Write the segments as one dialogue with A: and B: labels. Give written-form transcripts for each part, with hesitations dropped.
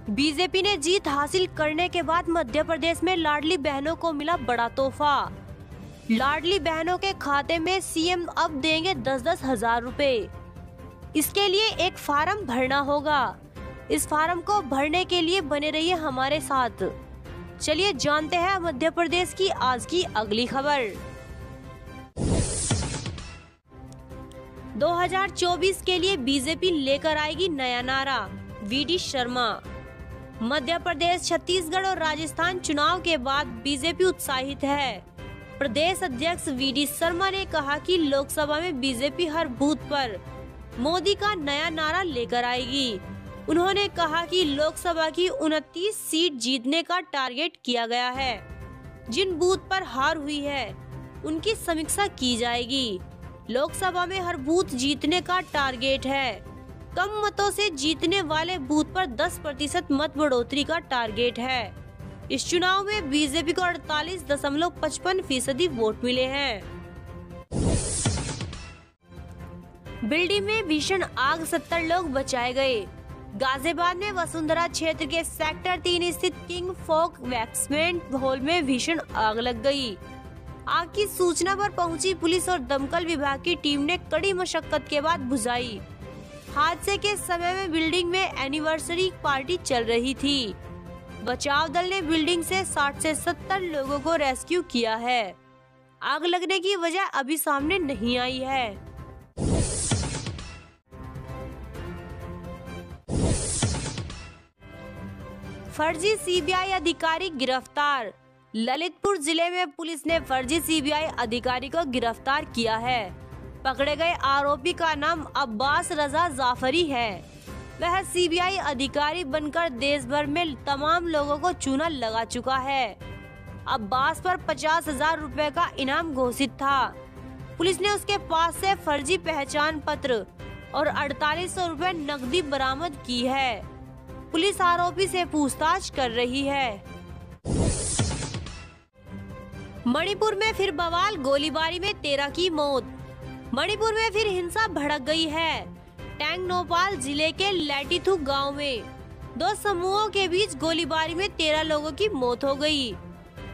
A: BJP ने जीत हासिल करने के बाद मध्य प्रदेश में लाडली बहनों को मिला बड़ा तोहफा। लाडली बहनों के खाते में सीएम अब देंगे 10-10 हजार रुपए। इसके लिए एक फार्म भरना होगा। इस फार्म को भरने के लिए बने रहिए हमारे साथ। चलिए जानते हैं मध्य प्रदेश की आज की अगली खबर। 2024 के लिए बीजेपी लेकर आएगी नया नारा, वीडी शर्मा। मध्य प्रदेश, छत्तीसगढ़ और राजस्थान चुनाव के बाद बीजेपी उत्साहित है। प्रदेश अध्यक्ष वीडी शर्मा ने कहा कि लोकसभा में बीजेपी हर बूथ पर मोदी का नया नारा लेकर आएगी। उन्होंने कहा कि लोकसभा की 29 सीट जीतने का टारगेट किया गया है। जिन बूथ पर हार हुई है उनकी समीक्षा की जाएगी। लोकसभा में हर बूथ जीतने का टारगेट है। कम मतों से जीतने वाले बूथ पर 10% मत बढ़ोतरी का टारगेट है। इस चुनाव में बीजेपी को 48.55% वोट मिले हैं। बिल्डिंग में भीषण आग, 70 लोग बचाए गए। गाजियाबाद में वसुंधरा क्षेत्र के सेक्टर 3 स्थित किंग फोक वैक्समेंट हॉल में भीषण आग लग गई। आग की सूचना पर पहुंची पुलिस और दमकल विभाग की टीम ने कड़ी मशक्कत के बाद बुझाई। हादसे के समय में बिल्डिंग में एनिवर्सरी पार्टी चल रही थी। बचाव दल ने बिल्डिंग से 60 से 70 लोगों को रेस्क्यू किया है। आग लगने की वजह अभी सामने नहीं आई है। फर्जी सीबीआई अधिकारी गिरफ्तार। ललितपुर जिले में पुलिस ने फर्जी सीबीआई अधिकारी को गिरफ्तार किया है। पकड़े गए आरोपी का नाम अब्बास रजा जाफरी है। वह सीबीआई अधिकारी बनकर देश भर में तमाम लोगों को चूना लगा चुका है। अब्बास पर 50,000 रुपए का इनाम घोषित था। पुलिस ने उसके पास से फर्जी पहचान पत्र और 4800 रुपए नकदी बरामद की है। पुलिस आरोपी से पूछताछ कर रही है। मणिपुर में फिर बवाल, गोलीबारी में 13 की मौत। मणिपुर में फिर हिंसा भड़क गई है। टेंगनोपाल जिले के लैटीथु गांव में 2 समूहों के बीच गोलीबारी में 13 लोगों की मौत हो गई।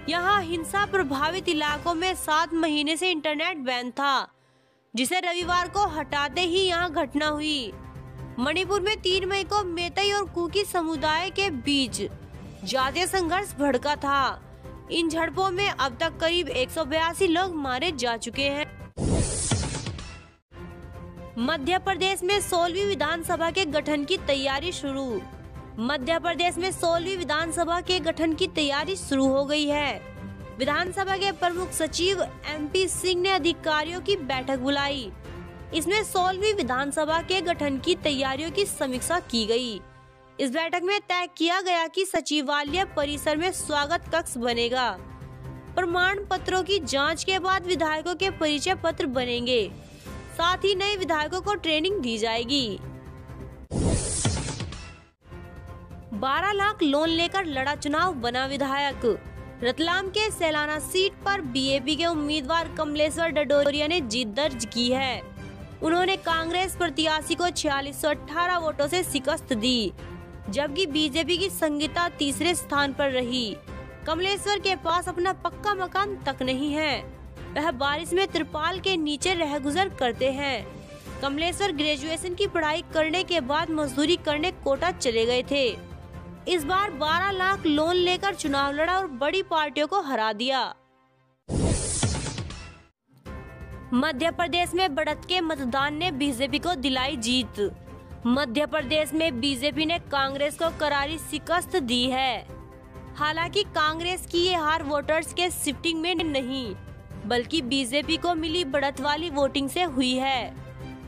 A: यहां हिंसा प्रभावित इलाकों में 7 महीने से इंटरनेट बैन था, जिसे रविवार को हटाते ही यहां घटना हुई। मणिपुर में 3 मई को मेतई और कुकी समुदाय के बीच जातीय संघर्ष भड़का था। इन झड़पों में अब तक करीब 182 लोग मारे जा चुके हैं। मध्य प्रदेश में 16वीं विधानसभा के गठन की तैयारी शुरू। मध्य प्रदेश में 16वीं विधानसभा के गठन की तैयारी शुरू हो गई है। विधानसभा के प्रमुख सचिव MP सिंह ने अधिकारियों की बैठक बुलाई। इसमें 16वीं विधानसभा के गठन की तैयारियों की समीक्षा की गई। इस बैठक में तय किया गया कि सचिवालय परिसर में स्वागत कक्ष बनेगा। प्रमाण पत्रों की जांच के बाद विधायकों के परिचय पत्र बनेंगे। साथ ही नए विधायकों को ट्रेनिंग दी जाएगी। 12 लाख लोन लेकर लड़ा चुनाव, बना विधायक। रतलाम के सैलाना सीट पर बीएपी के उम्मीदवार कमलेश्वर डडोरिया ने जीत दर्ज की है। उन्होंने कांग्रेस प्रत्याशी को 4618 वोटों से शिकस्त दी, जबकि बीजेपी की संगीता तीसरे स्थान पर रही। कमलेश्वर के पास अपना पक्का मकान तक नहीं है। वह बारिश में तिरपाल के नीचे रह गुजर करते हैं। कमलेश्वर ग्रेजुएशन की पढ़ाई करने के बाद मजदूरी करने कोटा चले गए थे। इस बार 12 लाख लोन लेकर चुनाव लड़ा और बड़ी पार्टियों को हरा दिया। मध्य प्रदेश में बढ़त के मतदान ने बीजेपी को दिलाई जीत। मध्य प्रदेश में बीजेपी ने कांग्रेस को करारी शिकस्त दी है। हालांकि कांग्रेस की ये हार वोटर्स के शिफ्टिंग में नहीं, बल्कि बीजेपी को मिली बढ़त वाली वोटिंग से हुई है।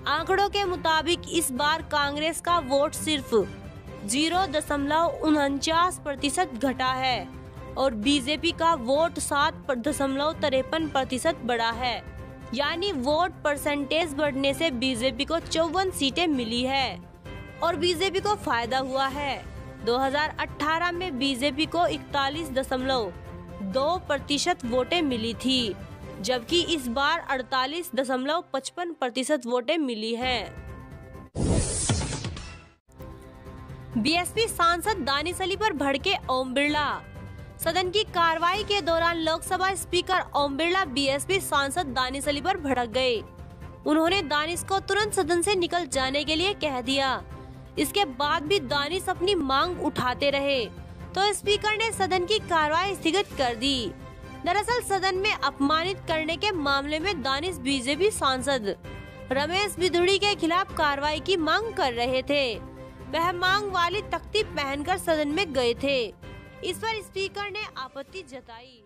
A: आंकड़ों के मुताबिक इस बार कांग्रेस का वोट सिर्फ 0.49% घटा है और बीजेपी का वोट 7.53% बढ़ा है। यानी वोट परसेंटेज बढ़ने से बीजेपी को 54 सीटें मिली है और बीजेपी को फायदा हुआ है। 2018 में बीजेपी को 41.2% वोटें मिली थी, जबकि इस बार 48.55% वोटें मिली हैं। बीएसपी सांसद दानिश अली पर भड़के ओम बिरला। सदन की कार्रवाई के दौरान लोकसभा स्पीकर ओम बिरला बीएसपी सांसद दानिश अली पर भड़क गए। उन्होंने दानिश को तुरंत सदन से निकल जाने के लिए कह दिया। इसके बाद भी दानिश अपनी मांग उठाते रहे तो स्पीकर ने सदन की कार्रवाई स्थगित कर दी। दरअसल सदन में अपमानित करने के मामले में दानिश बीजेपी सांसद रमेश बिधूड़ी के खिलाफ कार्रवाई की मांग कर रहे थे। वह मांग वाली तख्ती पहनकर सदन में गए थे। इस पर स्पीकर ने आपत्ति जताई।